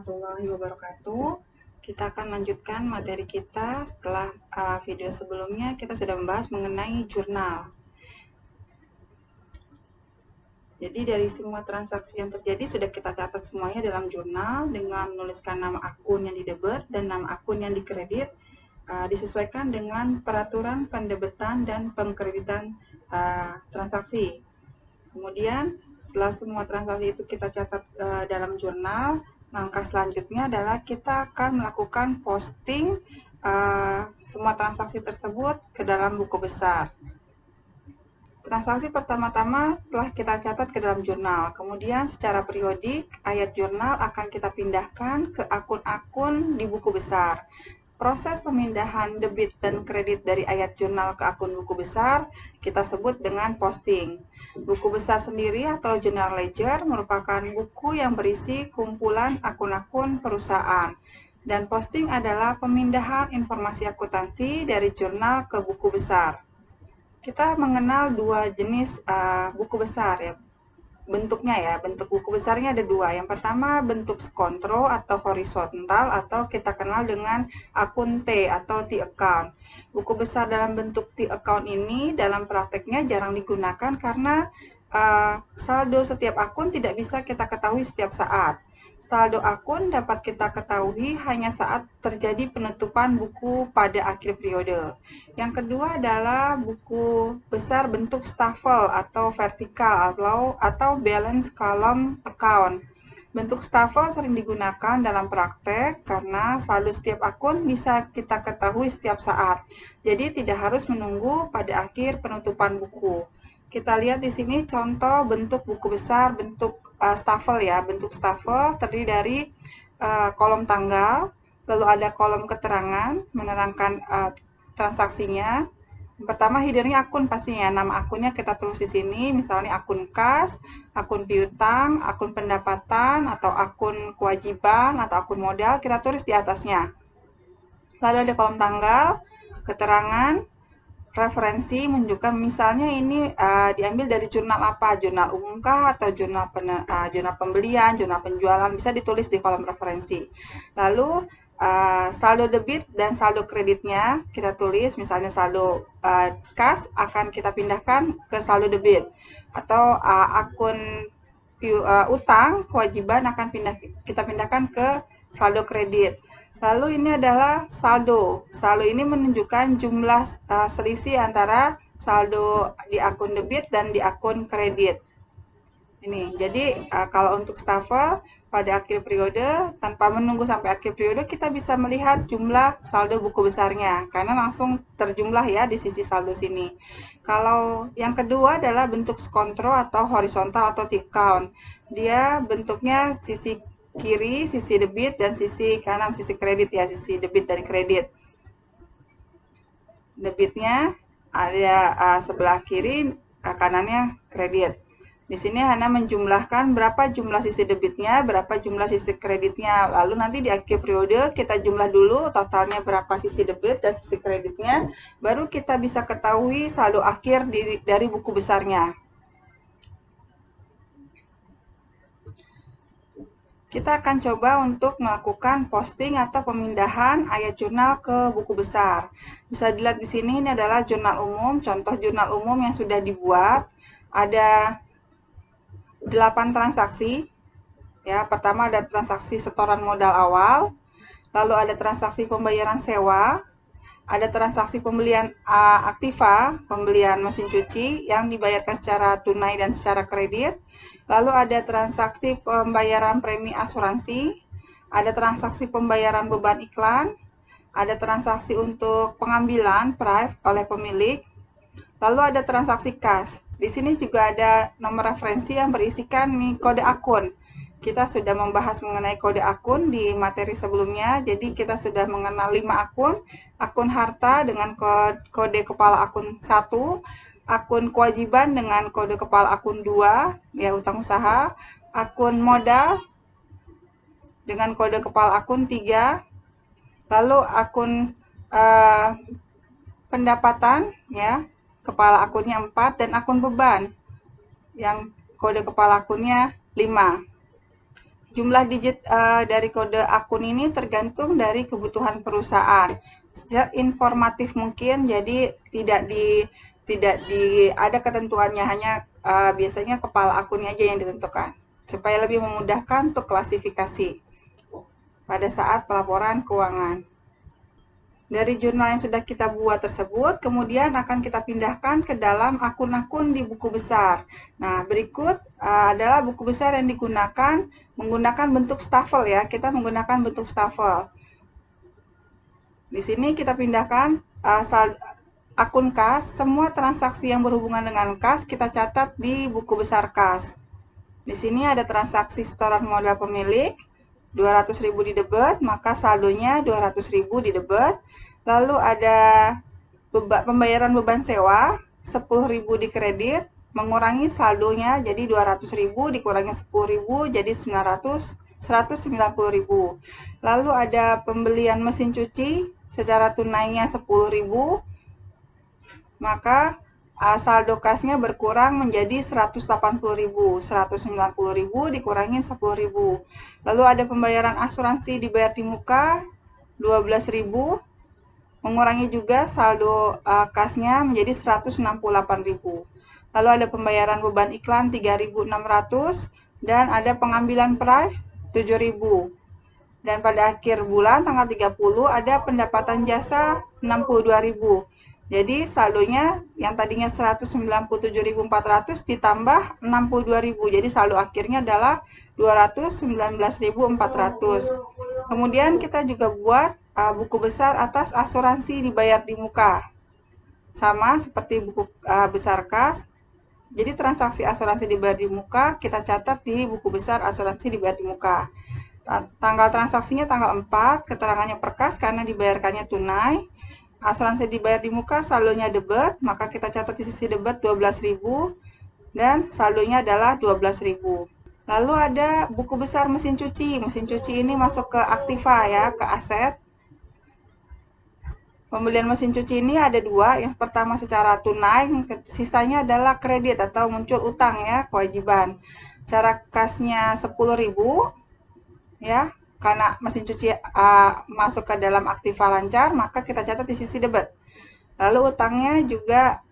warahmatullahi wabarakatuh. Kita akan lanjutkan materi kita setelah video sebelumnya kita sudah membahas mengenai jurnal. Jadi dari semua transaksi yang terjadi sudah kita catat semuanya dalam jurnal dengan menuliskan nama akun yang didebet dan nama akun yang dikredit disesuaikan dengan peraturan pendebetan dan pengkreditan transaksi. Kemudian setelah semua transaksi itu kita catat dalam jurnal, langkah selanjutnya adalah kita akan melakukan posting semua transaksi tersebut ke dalam buku besar. Transaksi pertama-tama telah kita catat ke dalam jurnal. Kemudian secara periodik, ayat jurnal akan kita pindahkan ke akun-akun di buku besar. Proses pemindahan debit dan kredit dari ayat jurnal ke akun buku besar kita sebut dengan posting. Buku besar sendiri atau journal ledger merupakan buku yang berisi kumpulan akun-akun perusahaan. Dan posting adalah pemindahan informasi akuntansi dari jurnal ke buku besar. Kita mengenal dua jenis buku besar ya. Bentuknya ya, bentuk buku besarnya ada dua. Yang pertama bentuk skontro atau horizontal atau kita kenal dengan akun T atau T account. Buku besar dalam bentuk T account ini dalam prakteknya jarang digunakan karena saldo setiap akun tidak bisa kita ketahui setiap saat. Saldo akun dapat kita ketahui hanya saat terjadi penutupan buku pada akhir periode. Yang kedua adalah buku besar bentuk staffel atau vertikal atau balance column account. Bentuk staffel sering digunakan dalam praktek karena saldo setiap akun bisa kita ketahui setiap saat. Jadi tidak harus menunggu pada akhir penutupan buku. Kita lihat di sini contoh bentuk buku besar bentuk staffel ya. Bentuk staffel terdiri dari kolom tanggal, lalu ada kolom keterangan menerangkan transaksinya. Yang pertama headernya akun pastinya, nama akunnya kita tulis di sini, misalnya akun kas, akun piutang, akun pendapatan, atau akun kewajiban, atau akun modal, kita tulis di atasnya. Lalu ada kolom tanggal, keterangan, referensi menunjukkan misalnya ini diambil dari jurnal apa, jurnal umumkah atau jurnal pembelian, jurnal penjualan, bisa ditulis di kolom referensi. Lalu saldo debit dan saldo kreditnya kita tulis, misalnya saldo kas akan kita pindahkan ke saldo debit atau akun utang kewajiban akan kita pindahkan ke saldo kredit. Lalu ini adalah saldo. Saldo ini menunjukkan jumlah selisih antara saldo di akun debit dan di akun kredit. Ini, jadi kalau untuk staffel pada akhir periode, tanpa menunggu sampai akhir periode, kita bisa melihat jumlah saldo buku besarnya, karena langsung terjumlah ya di sisi saldo sini. Kalau yang kedua adalah bentuk skontro atau horizontal atau T-count. Dia bentuknya sisi kiri, sisi debit, dan sisi kanan, sisi kredit ya, sisi debit dari kredit. Debitnya ada sebelah kiri, kanannya kredit. Di sini hanya menjumlahkan berapa jumlah sisi debitnya, berapa jumlah sisi kreditnya. Lalu nanti di akhir periode kita jumlah dulu totalnya berapa sisi debit dan sisi kreditnya, baru kita bisa ketahui saldo akhir dari buku besarnya. Kita akan coba untuk melakukan posting atau pemindahan ayat jurnal ke buku besar. Bisa dilihat di sini, ini adalah jurnal umum, contoh jurnal umum yang sudah dibuat. Ada 8 transaksi. Ya, pertama ada transaksi setoran modal awal, lalu ada transaksi pembayaran sewa, ada transaksi pembelian aktiva, pembelian mesin cuci yang dibayarkan secara tunai dan secara kredit. Lalu ada transaksi pembayaran premi asuransi, ada transaksi pembayaran beban iklan, ada transaksi untuk pengambilan prive oleh pemilik, lalu ada transaksi kas. Di sini juga ada nomor referensi yang berisikan kode akun. Kita sudah membahas mengenai kode akun di materi sebelumnya, jadi kita sudah mengenal 5 akun. Akun harta dengan kode kepala akun 1, akun kewajiban dengan kode kepala akun 2, ya utang usaha, akun modal dengan kode kepala akun 3, lalu akun pendapatan, ya kepala akunnya 4, dan akun beban yang kode kepala akunnya 5. Jumlah digit dari kode akun ini tergantung dari kebutuhan perusahaan. Informatif mungkin, jadi tidak di ada ketentuannya, hanya biasanya kepala akunnya aja yang ditentukan supaya lebih memudahkan untuk klasifikasi pada saat pelaporan keuangan. Dari jurnal yang sudah kita buat tersebut, kemudian akan kita pindahkan ke dalam akun-akun di buku besar. Nah, berikut adalah buku besar yang digunakan menggunakan bentuk staffel ya. Kita menggunakan bentuk staffel. Di sini kita pindahkan akun kas, semua transaksi yang berhubungan dengan kas kita catat di buku besar kas. Di sini ada transaksi setoran modal pemilik, 200.000 di debit, maka saldonya 200.000 di debit. Lalu ada pembayaran beban sewa, 10.000 di kredit, mengurangi saldonya jadi 200.000 dikurangi 10.000 jadi 190.000. Lalu ada pembelian mesin cuci secara tunainya 10.000, maka saldo kasnya berkurang menjadi 180.000. 190.000 dikurangi 10.000. Lalu ada pembayaran asuransi dibayar di muka 12.000, mengurangi juga saldo kasnya menjadi 168.000. Lalu ada pembayaran beban iklan 3.600 dan ada pengambilan prive 7.000. Dan pada akhir bulan tanggal 30 ada pendapatan jasa 62.000. Jadi saldonya yang tadinya 197.400 ditambah 62.000. Jadi saldo akhirnya adalah 219.400. Kemudian kita juga buat buku besar atas asuransi dibayar di muka. Sama seperti buku besar kas. Jadi transaksi asuransi dibayar di muka kita catat di buku besar asuransi dibayar di muka. Tanggal transaksinya tanggal 4, keterangannya per kas karena dibayarkannya tunai. Asuransi dibayar di muka, saldonya debit, maka kita catat di sisi debit 12.000 dan saldonya adalah 12.000. Lalu ada buku besar mesin cuci. Mesin cuci ini masuk ke aktiva ya, ke aset. Pembelian mesin cuci ini ada dua. Yang pertama secara tunai, sisanya adalah kredit atau muncul utang ya, kewajiban. Cara kasnya 10.000 ya, karena mesin cuci masuk ke dalam aktiva lancar, maka kita catat di sisi debit. Lalu utangnya juga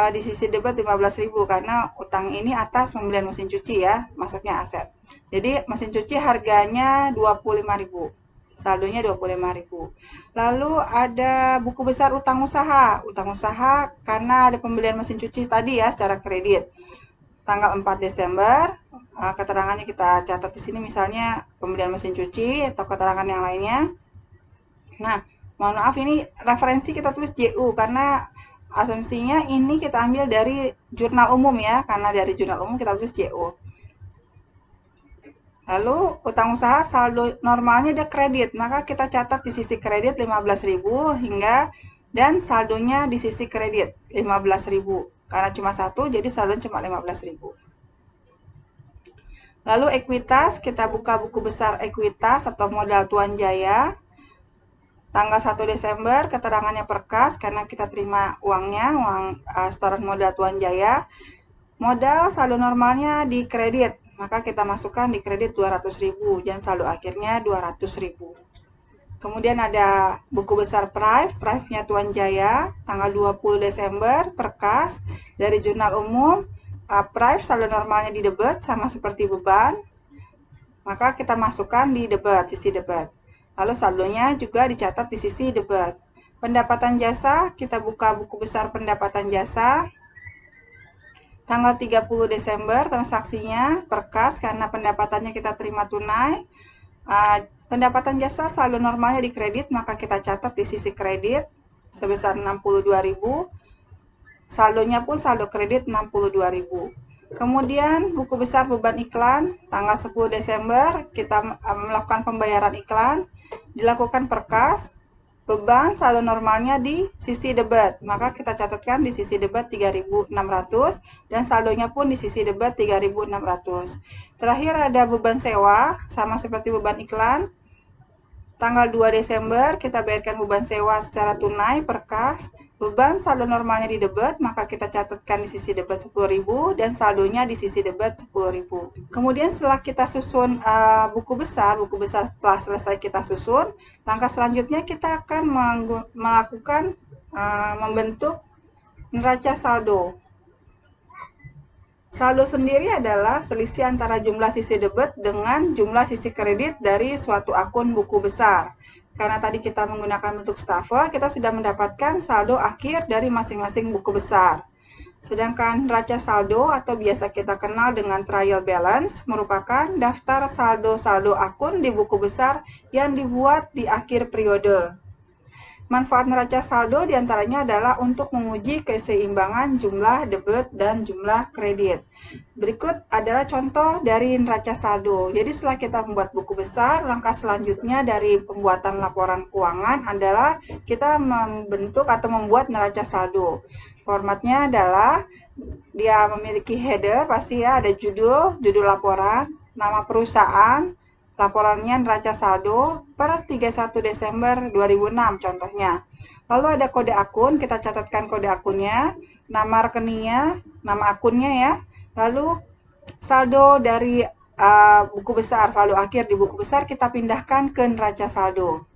di sisi debit 15.000 karena utang ini atas pembelian mesin cuci ya, masuknya aset. Jadi mesin cuci harganya 25.000. Saldonya 25.000. Lalu ada buku besar utang usaha. Utang usaha karena ada pembelian mesin cuci tadi ya secara kredit. Tanggal 4 Desember, keterangannya kita catat di sini misalnya pembelian mesin cuci atau keterangan yang lainnya. Nah, mohon maaf ini referensi kita tulis JU karena asumsinya ini kita ambil dari jurnal umum ya, karena dari jurnal umum kita tulis JU. Lalu utang usaha saldo normalnya ada kredit, maka kita catat di sisi kredit 15.000 hingga dan saldonya di sisi kredit 15.000. Karena cuma satu jadi saldo cuma 15.000. Lalu ekuitas, kita buka buku besar ekuitas atau modal Tuan Jaya. Tanggal 1 Desember keterangannya per kas karena kita terima uangnya, uang setoran modal Tuan Jaya. Modal saldo normalnya di kredit, maka kita masukkan di kredit 200.000 dan saldo akhirnya 200.000. Kemudian ada buku besar Prive-nya Tuan Jaya, tanggal 20 Desember per kas dari jurnal umum. Prive saldo normalnya di debit sama seperti beban, maka kita masukkan di debit, sisi debit. Lalu saldonya juga dicatat di sisi debit. Pendapatan jasa, kita buka buku besar pendapatan jasa. Tanggal 30 Desember transaksinya per kas karena pendapatannya kita terima tunai. Pendapatan jasa saldo normalnya di kredit, maka kita catat di sisi kredit sebesar 62.000. Saldonya pun saldo kredit 62.000. Kemudian buku besar beban iklan, tanggal 10 Desember kita melakukan pembayaran iklan, dilakukan per kas. Beban saldo normalnya di sisi debit, maka kita catatkan di sisi debit 3.600 dan saldonya pun di sisi debit 3.600. Terakhir ada beban sewa, sama seperti beban iklan. Tanggal 2 Desember kita bayarkan beban sewa secara tunai per kas. Beban saldo normalnya di debit, maka kita catatkan di sisi debit 10.000 dan saldonya di sisi debit 10.000. Kemudian setelah kita susun buku besar setelah selesai kita susun, langkah selanjutnya kita akan melakukan membentuk neraca saldo. Saldo sendiri adalah selisih antara jumlah sisi debit dengan jumlah sisi kredit dari suatu akun buku besar. Karena tadi kita menggunakan bentuk staffel, kita sudah mendapatkan saldo akhir dari masing-masing buku besar. Sedangkan neraca saldo atau biasa kita kenal dengan trial balance merupakan daftar saldo-saldo akun di buku besar yang dibuat di akhir periode. Manfaat neraca saldo diantaranya adalah untuk menguji keseimbangan jumlah debit dan jumlah kredit. Berikut adalah contoh dari neraca saldo. Jadi setelah kita membuat buku besar, langkah selanjutnya dari pembuatan laporan keuangan adalah kita membentuk atau membuat neraca saldo. Formatnya adalah dia memiliki header, pasti ya ada judul laporan, nama perusahaan, laporannya neraca saldo per 31 Desember 2006 contohnya. Lalu ada kode akun, kita catatkan kode akunnya, nama rekeningnya, nama akunnya ya. Lalu saldo dari buku besar, saldo akhir di buku besar kita pindahkan ke neraca saldo.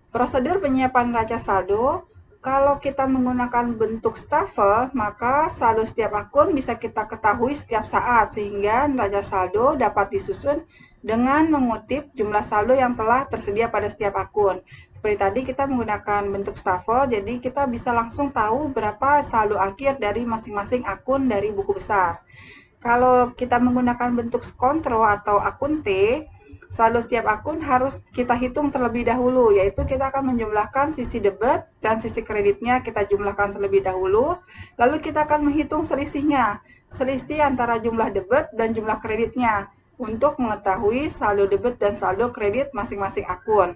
Prosedur penyiapan neraca saldo, kalau kita menggunakan bentuk staffel, maka saldo setiap akun bisa kita ketahui setiap saat, sehingga neraca saldo dapat disusun dengan mengutip jumlah saldo yang telah tersedia pada setiap akun. Seperti tadi kita menggunakan bentuk staffel, jadi kita bisa langsung tahu berapa saldo akhir dari masing-masing akun dari buku besar. Kalau kita menggunakan bentuk kontrol atau akun T, saldo setiap akun harus kita hitung terlebih dahulu, yaitu kita akan menjumlahkan sisi debit dan sisi kreditnya kita jumlahkan terlebih dahulu, lalu kita akan menghitung selisihnya, selisih antara jumlah debit dan jumlah kreditnya, untuk mengetahui saldo debit dan saldo kredit masing-masing akun.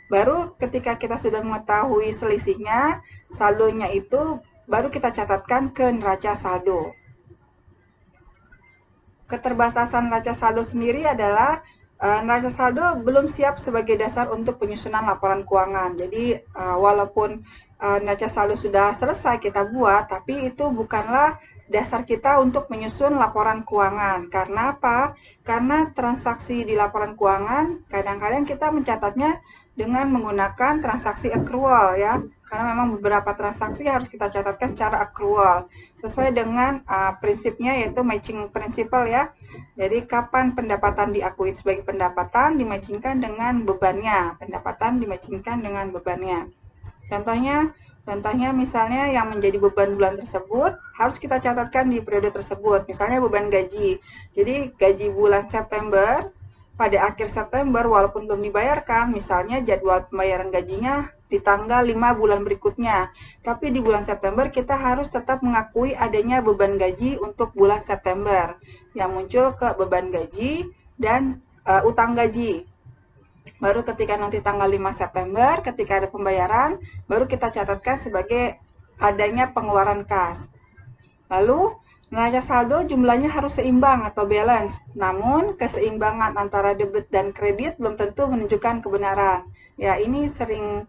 Baru ketika kita sudah mengetahui selisihnya, saldonya itu baru kita catatkan ke neraca saldo. Keterbatasan neraca saldo sendiri adalah neraca saldo belum siap sebagai dasar untuk penyusunan laporan keuangan. Jadi walaupun neraca saldo sudah selesai kita buat, tapi itu bukanlah dasar kita untuk menyusun laporan keuangan. Karena apa? Karena transaksi di laporan keuangan kadang-kadang kita mencatatnya dengan menggunakan transaksi accrual ya. Karena memang beberapa transaksi harus kita catatkan secara accrual sesuai dengan prinsipnya, yaitu matching principle ya. Jadi kapan pendapatan diakui sebagai pendapatan dimatchingkan dengan bebannya, pendapatan dimatchingkan dengan bebannya. Contohnya misalnya yang menjadi beban bulan tersebut harus kita catatkan di periode tersebut. Misalnya beban gaji. Jadi gaji bulan September pada akhir September walaupun belum dibayarkan, misalnya jadwal pembayaran gajinya di tanggal 5 bulan berikutnya. Tapi di bulan September kita harus tetap mengakui adanya beban gaji untuk bulan September. Yang muncul ke beban gaji dan utang gaji. Baru ketika nanti tanggal 5 September, ketika ada pembayaran, baru kita catatkan sebagai adanya pengeluaran kas. Lalu, neraca saldo jumlahnya harus seimbang atau balance. Namun, keseimbangan antara debit dan kredit belum tentu menunjukkan kebenaran. Ya, ini sering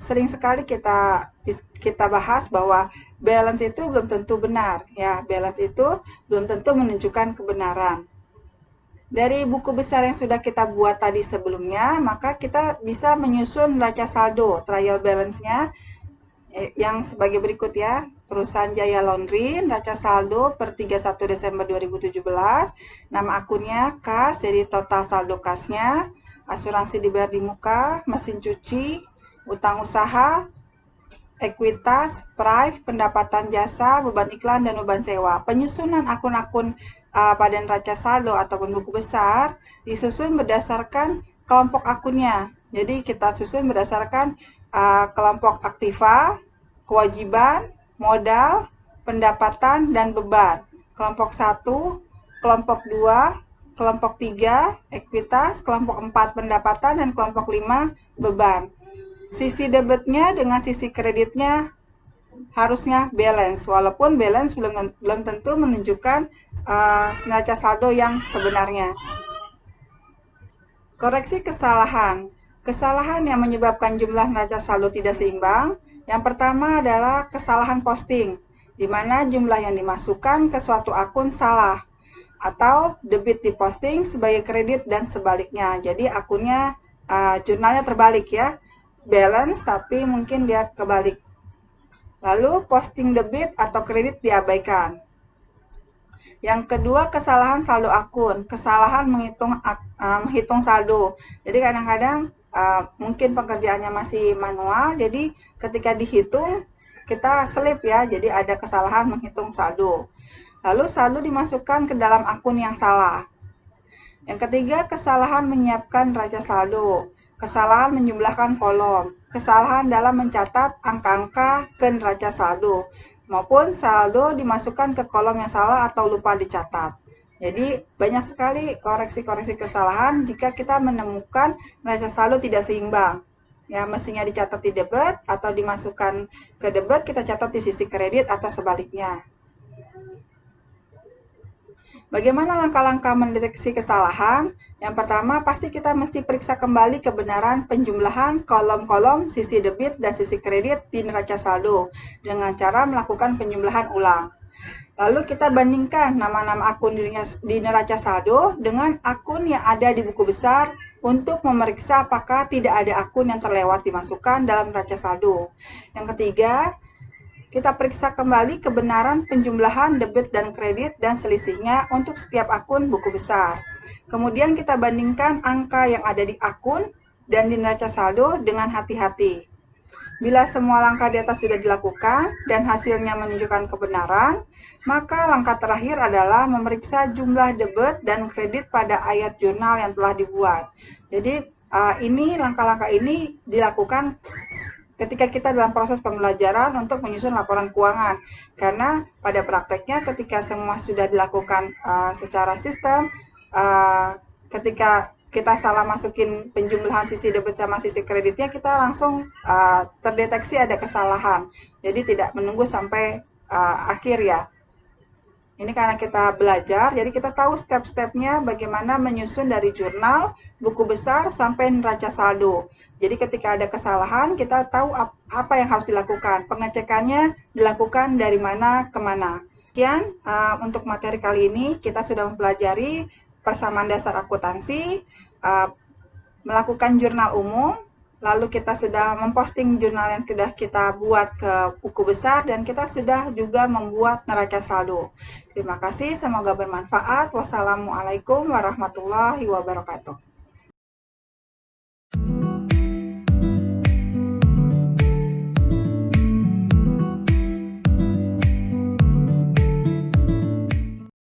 sekali kita bahas bahwa balance itu belum tentu benar. Ya, balance itu belum tentu menunjukkan kebenaran. Dari buku besar yang sudah kita buat tadi sebelumnya, maka kita bisa menyusun neraca saldo, trial balance-nya yang sebagai berikut ya. Perusahaan Jaya Laundry, neraca saldo per 31 Desember 2017, nama akunnya kas, jadi total saldo kasnya, asuransi dibayar di muka, mesin cuci, utang usaha, ekuitas, prive, pendapatan jasa, beban iklan, dan beban sewa. Penyusunan akun-akun pada neraca saldo ataupun buku besar disusun berdasarkan kelompok akunnya. Jadi kita susun berdasarkan kelompok aktiva, kewajiban, modal, pendapatan, dan beban. Kelompok 1, kelompok 2, kelompok 3, ekuitas, kelompok 4, pendapatan, dan kelompok 5, beban. Sisi debitnya dengan sisi kreditnya harusnya balance, walaupun balance belum tentu menunjukkan neraca saldo yang sebenarnya. Koreksi kesalahan. Kesalahan yang menyebabkan jumlah neraca saldo tidak seimbang Yang pertama adalah kesalahan posting, di mana jumlah yang dimasukkan ke suatu akun salah, atau debit diposting sebagai kredit dan sebaliknya. Jadi akunnya jurnalnya terbalik ya, balance tapi mungkin dia kebalik. Lalu posting debit atau kredit diabaikan. Yang kedua, kesalahan saldo akun, kesalahan menghitung saldo. Jadi kadang-kadang mungkin pekerjaannya masih manual, jadi ketika dihitung kita selip ya, jadi ada kesalahan menghitung saldo. Lalu saldo dimasukkan ke dalam akun yang salah. Yang ketiga, kesalahan menyiapkan neraca saldo, kesalahan menjumlahkan kolom, kesalahan dalam mencatat angka-angka ke neraca saldo, maupun saldo dimasukkan ke kolom yang salah atau lupa dicatat. Jadi banyak sekali koreksi-koreksi kesalahan jika kita menemukan neraca saldo tidak seimbang. Ya, mestinya dicatat di debit atau dimasukkan ke debit, kita catat di sisi kredit atau sebaliknya. Bagaimana langkah-langkah mendeteksi kesalahan? Yang pertama, pasti kita mesti periksa kembali kebenaran penjumlahan kolom-kolom sisi debit dan sisi kredit di neraca saldo dengan cara melakukan penjumlahan ulang. Lalu kita bandingkan nama-nama akun di neraca saldo dengan akun yang ada di buku besar untuk memeriksa apakah tidak ada akun yang terlewat dimasukkan dalam neraca saldo. Yang ketiga, kita periksa kembali kebenaran penjumlahan debit dan kredit dan selisihnya untuk setiap akun buku besar. Kemudian kita bandingkan angka yang ada di akun dan di neraca saldo dengan hati-hati. Bila semua langkah di atas sudah dilakukan dan hasilnya menunjukkan kebenaran, maka langkah terakhir adalah memeriksa jumlah debit dan kredit pada ayat jurnal yang telah dibuat. Jadi langkah-langkah ini dilakukan ketika kita dalam proses pembelajaran untuk menyusun laporan keuangan. Karena pada prakteknya ketika semua sudah dilakukan secara sistem, ketika kita salah masukin penjumlahan sisi debit sama sisi kreditnya, kita langsung terdeteksi ada kesalahan. Jadi tidak menunggu sampai akhir ya. Ini karena kita belajar, jadi kita tahu step-stepnya bagaimana menyusun dari jurnal, buku besar, sampai neraca saldo. Jadi ketika ada kesalahan, kita tahu apa yang harus dilakukan. Pengecekannya dilakukan dari mana ke mana. Sekian untuk materi kali ini, kita sudah mempelajari persamaan dasar akuntansi, melakukan jurnal umum, lalu kita sudah memposting jurnal yang sudah kita buat ke buku besar, dan kita sudah juga membuat neraca saldo. Terima kasih, semoga bermanfaat. Wassalamualaikum warahmatullahi wabarakatuh.